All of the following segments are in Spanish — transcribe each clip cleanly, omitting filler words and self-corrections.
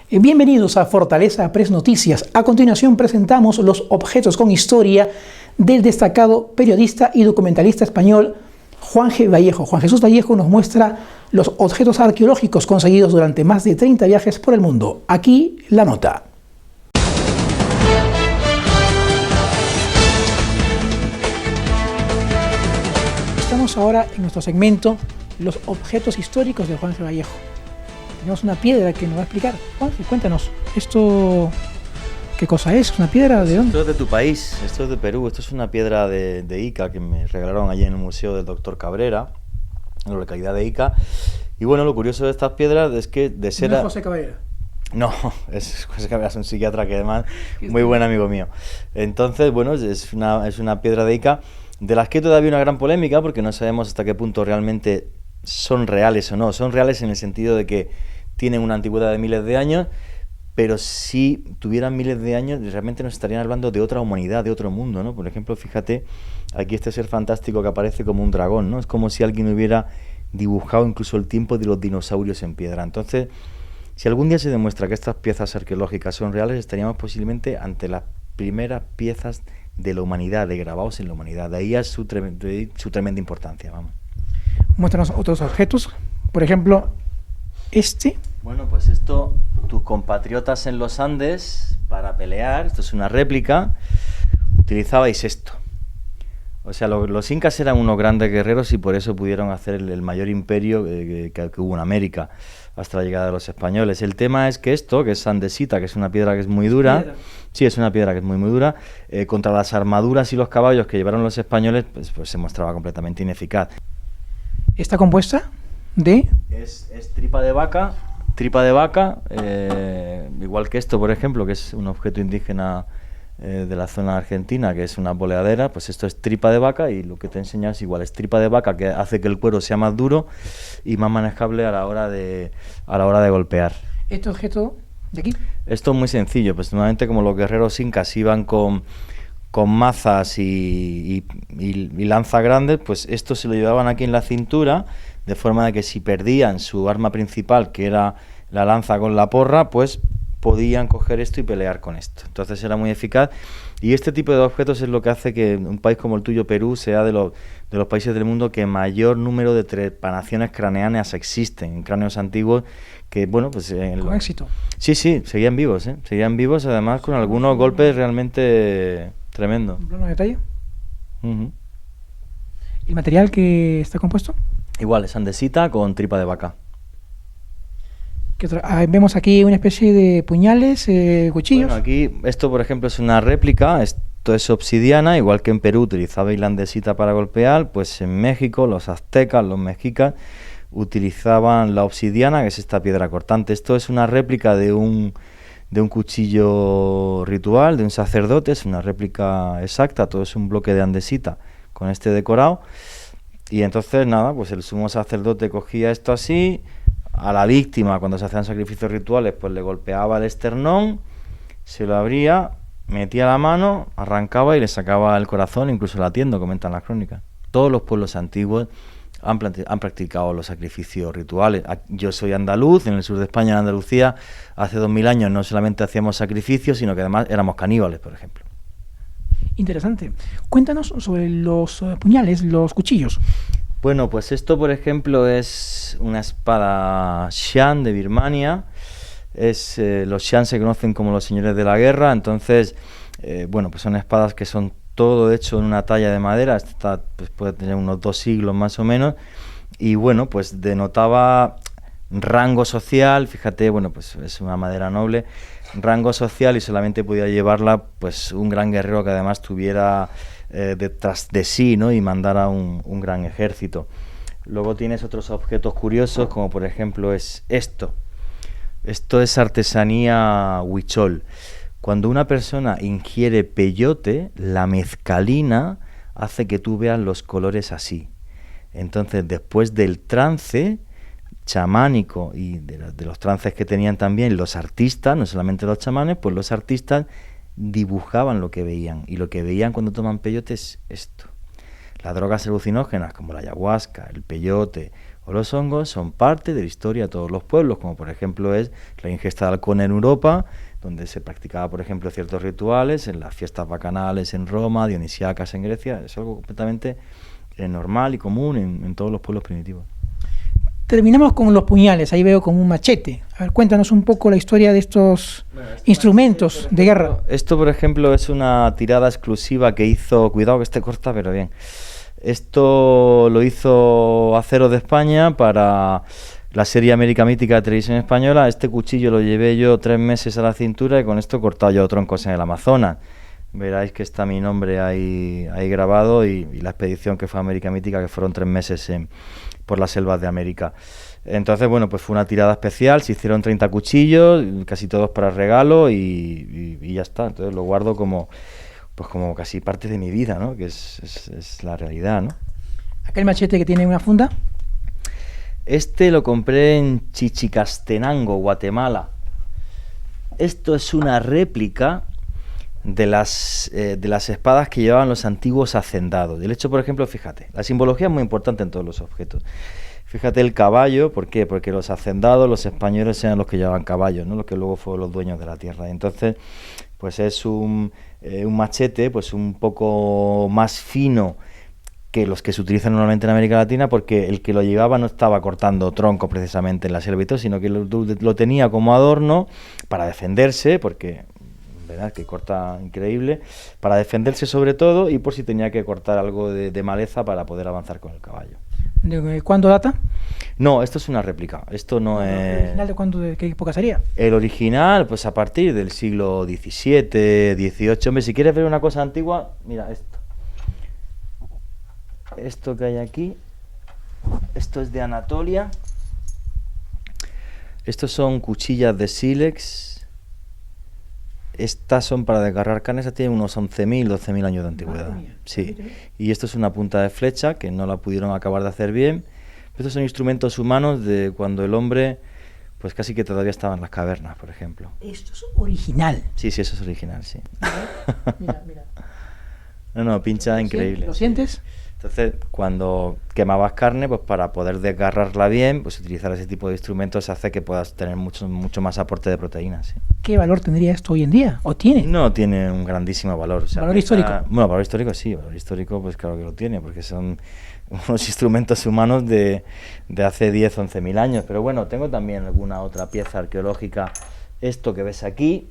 Bienvenidos a Fortaleza Press Noticias. A continuación presentamos los objetos con historia del destacado periodista y documentalista español Juan G. Vallejo. Juan Jesús Vallejo nos muestra los objetos arqueológicos conseguidos durante más de 30 viajes por el mundo. Aquí la nota. Estamos ahora en nuestro segmento Los objetos históricos de Juan G. Vallejo. Tenemos una piedra que nos va a explicar. Juan, cuéntanos, ¿esto qué cosa es? ¿Una piedra de dónde? Esto es de tu país, esto es de Perú. Esto es una piedra de Ica que me regalaron allí en el Museo del Dr. Cabrera, en la localidad de Ica. Y bueno, lo curioso de estas piedras es que de ser... ¿No es José Cabrera? No, es José Cabrera, es un psiquiatra que además muy buen amigo mío. Entonces, bueno, es una piedra de Ica de las que todavía hay una gran polémica porque no sabemos hasta qué punto realmente son reales o no. Son reales en el sentido de que tienen una antigüedad de miles de años, pero si tuvieran miles de años realmente nos estarían hablando de otra humanidad, de otro mundo, ¿no? Por ejemplo, fíjate, aquí este ser fantástico que aparece como un dragón, ¿no? Es como si alguien hubiera dibujado incluso el tiempo de los dinosaurios en piedra. Entonces, si algún día se demuestra que estas piezas arqueológicas son reales, estaríamos posiblemente ante las primeras piezas de la humanidad, de grabados en la humanidad. De ahí es su tremenda importancia, vamos. Muéstranos otros objetos, por ejemplo, este. Bueno, pues esto, tus compatriotas en los Andes, para pelear, esto es una réplica, utilizabais esto. O sea, los incas eran unos grandes guerreros y por eso pudieron hacer el mayor imperio que hubo en América, hasta la llegada de los españoles. El tema es que esto, que es andesita, que es una piedra que es muy dura, sí, es una piedra que es muy dura, contra las armaduras y los caballos que llevaron los españoles, pues se mostraba completamente ineficaz. ¿Está compuesta de...? Es tripa de vaca, igual que esto, por ejemplo, que es un objeto indígena de la zona argentina, que es una boleadera, pues esto es tripa de vaca y lo que te enseña es igual, es tripa de vaca que hace que el cuero sea más duro y más manejable a la hora de golpear. ¿Este objeto de aquí? Esto es muy sencillo, pues normalmente como los guerreros incas iban con mazas y lanzas grandes, pues esto se lo llevaban aquí en la cintura, de forma de que si perdían su arma principal, que era la lanza con la porra, pues podían coger esto y pelear con esto. Entonces era muy eficaz y este tipo de objetos es lo que hace que un país como el tuyo, Perú, sea de los países del mundo que mayor número de trepanaciones craneanas existen, en cráneos antiguos que, bueno, pues... Con éxito. Sí, seguían vivos, además con algunos golpes realmente tremendos. ¿Un plano de detalle? ¿El material que está compuesto? Igual, es andesita con tripa de vaca. Vemos aquí una especie de puñales, cuchillos. Bueno, aquí esto, por ejemplo, es una réplica, esto es obsidiana, igual que en Perú utilizabais la andesita para golpear, pues en México los aztecas, los mexicas, utilizaban la obsidiana, que es esta piedra cortante. Esto es una réplica de un cuchillo ritual, de un sacerdote, es una réplica exacta, todo es un bloque de andesita con este decorado. Y entonces, nada, pues el sumo sacerdote cogía esto así, a la víctima, cuando se hacían sacrificios rituales, pues le golpeaba el esternón, se lo abría, metía la mano, arrancaba y le sacaba el corazón, incluso latiendo, comentan las crónicas. Todos los pueblos antiguos han practicado los sacrificios rituales. Yo soy andaluz, en el sur de España, en Andalucía, hace 2000 años no solamente hacíamos sacrificios, sino que además éramos caníbales, por ejemplo. Interesante. Cuéntanos sobre los puñales, los cuchillos. Bueno, pues esto, por ejemplo, es una espada Shan de Birmania. Los Shan se conocen como los señores de la guerra, entonces, bueno, pues son espadas que son todo hecho en una talla de madera. Esta pues puede tener unos 2 siglos más o menos, y bueno, pues denotaba rango social. Fíjate, bueno, pues es una madera noble, rango social, y solamente podía llevarla pues un gran guerrero que además tuviera detrás de sí, ¿no? Y mandara un gran ejército. Luego tienes otros objetos curiosos, como por ejemplo es esto. Esto es artesanía huichol. Cuando una persona ingiere peyote, la mezcalina hace que tú veas los colores así. Entonces, después del trance chamánico y de los trances que tenían también los artistas, no solamente los chamanes, pues los artistas dibujaban lo que veían, y lo que veían cuando toman peyote es esto. Las drogas alucinógenas como la ayahuasca, el peyote o los hongos son parte de la historia de todos los pueblos, como por ejemplo es la ingesta de alcohol en Europa, donde se practicaba, por ejemplo, ciertos rituales, en las fiestas bacanales en Roma, dionisíacas en Grecia. Es algo completamente normal y común en todos los pueblos primitivos. Terminamos con los puñales, ahí veo como un machete. A ver, cuéntanos un poco la historia de estos instrumentos de guerra. Esto, por ejemplo, es una tirada exclusiva que hizo, cuidado que esté corta, pero bien. Esto lo hizo Aceros de España para la serie América Mítica de Televisión Española. Este cuchillo lo llevé yo 3 meses a la cintura y con esto he cortado yo troncos en el Amazonas. Veráis que está mi nombre ahí grabado y la expedición que fue a América Mítica, que fueron 3 meses por las selvas de América. Entonces, bueno, pues fue una tirada especial, se hicieron 30 cuchillos, casi todos para regalo y ya está. Entonces lo guardo como casi parte de mi vida, ¿no? Que es la realidad, ¿no? ¿Aquel machete que tiene una funda? Este lo compré en Chichicastenango, Guatemala. Esto es una réplica de las espadas que llevaban los antiguos hacendados. De hecho, por ejemplo, fíjate, la simbología es muy importante en todos los objetos. Fíjate el caballo, ¿por qué? Porque los hacendados, los españoles, eran los que llevaban caballos, ¿no? Los que luego fueron los dueños de la tierra. Entonces, pues es un machete pues un poco más fino que los que se utilizan normalmente en América Latina, porque el que lo llevaba no estaba cortando tronco precisamente en la selva, sino que lo tenía como adorno para defenderse, porque ¿verdad? Que corta increíble, para defenderse sobre todo y por si tenía que cortar algo de maleza para poder avanzar con el caballo. ¿De cuándo data? No, esto es una réplica, esto no es... ¿El original de cuándo, de qué época sería? El original, pues a partir del siglo XVII, XVIII. Hombre, si quieres ver una cosa antigua, mira esto. Esto que hay aquí, esto es de Anatolia. Estos son cuchillas de sílex. Estas son para desgarrar carne, esta tiene unos 11.000, 12.000 años de antigüedad. Sí. Y esto es una punta de flecha que no la pudieron acabar de hacer bien. Estos son instrumentos humanos de cuando el hombre, pues casi que todavía estaba en las cavernas, por ejemplo. Esto es original. Sí, eso es original, sí. Mira. No, pincha increíble. ¿Lo sientes? Entonces, cuando quemabas carne, pues para poder desgarrarla bien, pues utilizar ese tipo de instrumentos hace que puedas tener mucho más aporte de proteínas. ¿Sí? ¿Qué valor tendría esto hoy en día? ¿O tiene? No, tiene un grandísimo valor. O sea, ¿Valor histórico? Bueno, valor histórico sí, valor histórico pues claro que lo tiene, porque son unos instrumentos humanos de hace 10, 11.000 años. Pero bueno, tengo también alguna otra pieza arqueológica. Esto que ves aquí,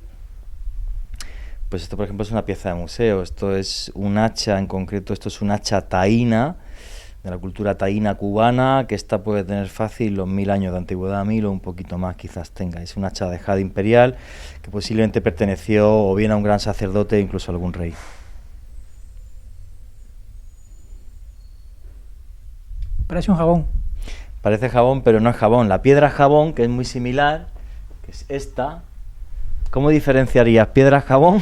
pues esto por ejemplo es una pieza de museo. Esto es un hacha, en concreto esto es un hacha taína, de la cultura taína cubana, que esta puede tener fácil los 1.000 años de antigüedad, 1.000 o un poquito más quizás tenga. Es un hacha de jade imperial que posiblemente perteneció o bien a un gran sacerdote, incluso a algún rey. Parece un jabón. Parece jabón, pero no es jabón. La piedra jabón, que es muy similar, que es esta. ¿Cómo diferenciarías piedra jabón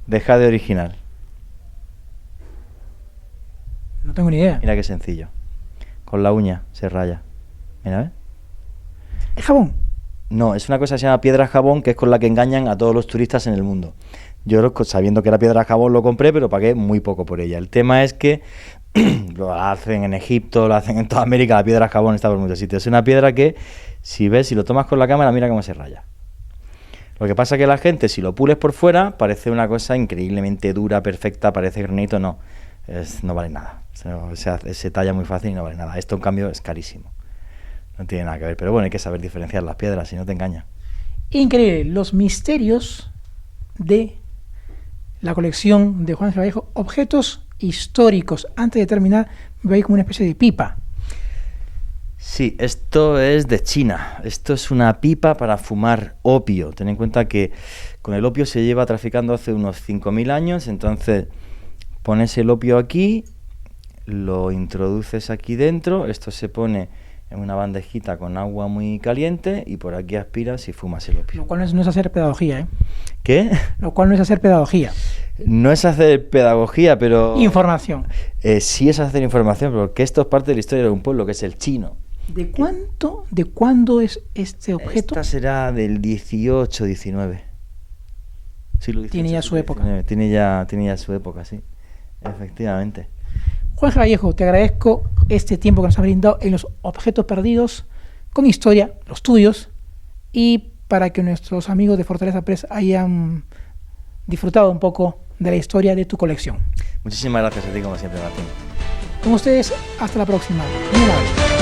de jade original? No tengo ni idea. Mira qué sencillo. Con la uña se raya. Mira, ¿ves? ¿Es jabón? No, es una cosa que se llama piedra jabón, que es con la que engañan a todos los turistas en el mundo. Yo, sabiendo que era piedra jabón, lo compré, pero pagué muy poco por ella. El tema es que lo hacen en Egipto, lo hacen en toda América, la piedra jabón está por muchos sitios. Es una piedra que, si lo tomas con la cámara, mira cómo se raya. Lo que pasa es que la gente, si lo pules por fuera, parece una cosa increíblemente dura, perfecta, parece granito, no. No vale nada. Se talla muy fácil y no vale nada. Esto, en cambio, es carísimo. No tiene nada que ver. Pero bueno, hay que saber diferenciar las piedras, si no te engaña. Increíble. Los misterios de la colección de Juan Vallejo. Objetos históricos. Antes de terminar, veis como una especie de pipa. Sí, esto es de China. Esto es una pipa para fumar opio. Ten en cuenta que con el opio se lleva traficando hace unos 5.000 años. Entonces, pones el opio aquí, lo introduces aquí dentro. Esto se pone en una bandejita con agua muy caliente y por aquí aspiras y fumas el opio. Lo cual no es hacer pedagogía, ¿eh? ¿Qué? Lo cual no es hacer pedagogía. No es hacer pedagogía, pero... Información. Sí es hacer información, porque esto es parte de la historia de un pueblo, que es el chino. ¿De cuándo es este objeto? Esta será del 18, 19. Tiene ya su época. Tiene ya su época, sí. Efectivamente. Juan Vallejo, te agradezco este tiempo que nos has brindado en los objetos perdidos con historia, los tuyos, y para que nuestros amigos de Fortaleza Press hayan disfrutado un poco de la historia de tu colección. Muchísimas gracias a ti, como siempre, Martín. Con ustedes, hasta la próxima. Muy amable.